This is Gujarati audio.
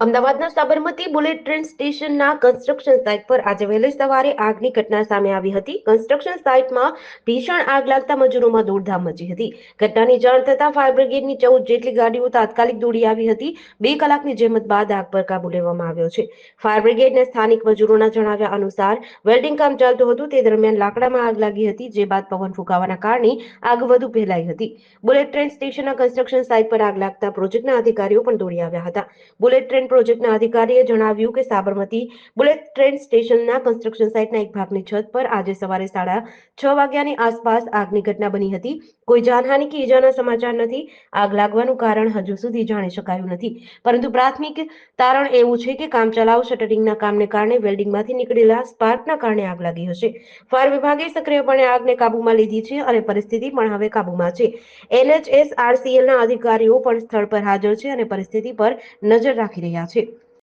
અમદાવાદના સાબરમતી બુલેટ ટ્રેન સ્ટેશનના કન્સ્ટ્રક્શન સાઇટ પર આજે વહેલી સવારે આગની ઘટના સામે આવી હતી. કન્સ્ટ્રક્શન સાઇટમાં ભીષણ આગ લાગતા મજૂરોમાં દોડધામ મચી હતી. ઘટનાની જાણ થતાં ફાયર બ્રિગેડની 14 જેટલી ગાડીઓ તાત્કાલિક દોડી આવી હતી. 2 કલાકની જહેમત બાદ આગ પર કાબુ લેવામાં આવ્યો છે. ફાયર બ્રિગેડને સ્થાનિક મજૂરોના જણાવ્યા અનુસાર વેલ્ડિંગ કામ ચાલતું હતું તે દરમિયાન લાકડામાં આગ લાગી હતી, જે બાદ પવન ફૂંકાવાના કારણે આગ વધુ ફેલાઈ હતી. બુલેટ ટ્રેન સ્ટેશનના કન્સ્ટ્રક્શન સાઇટ પર આગ લાગતા પ્રોજેક્ટના અધિકારીઓ પણ દોડી આવ્યા હતા. બુલેટ ટ્રેન પ્રોજેક્ટના અધિકારીએ જણાવ્યું કે સાબરમતી બુલેટ ટ્રેન સ્ટેશનના કન્સ્ટ્રક્શન સાઇટના એક ભાગની છત પર આજે સવારે 6:30 વાગ્યાની આસપાસ આગની ઘટના બની હતી. કોઈ જાનહાનિ કે ઈજાના સમાચાર નથી. આગ લાગવાનું કારણ હજુ સુધી જાણી શકાયું નથી, પરંતુ પ્રાથમિક તારણ એવું છે કે કામચલાઉ શટરિંગના કામને કારણે વેલ્ડિંગમાંથી નીકળેલા સ્પાર્કના કારણે આગ લાગી હશે. ફાયર વિભાગે સક્રિયપણે આગને કાબૂમાં લીધી છે અને પરિસ્થિતિ પણ હવે કાબૂમાં છે. NHSRCLના અધિકારીઓ પણ સ્થળ પર હાજર છે અને પરિસ્થિતિ પર નજર રાખી રહ્યા છે.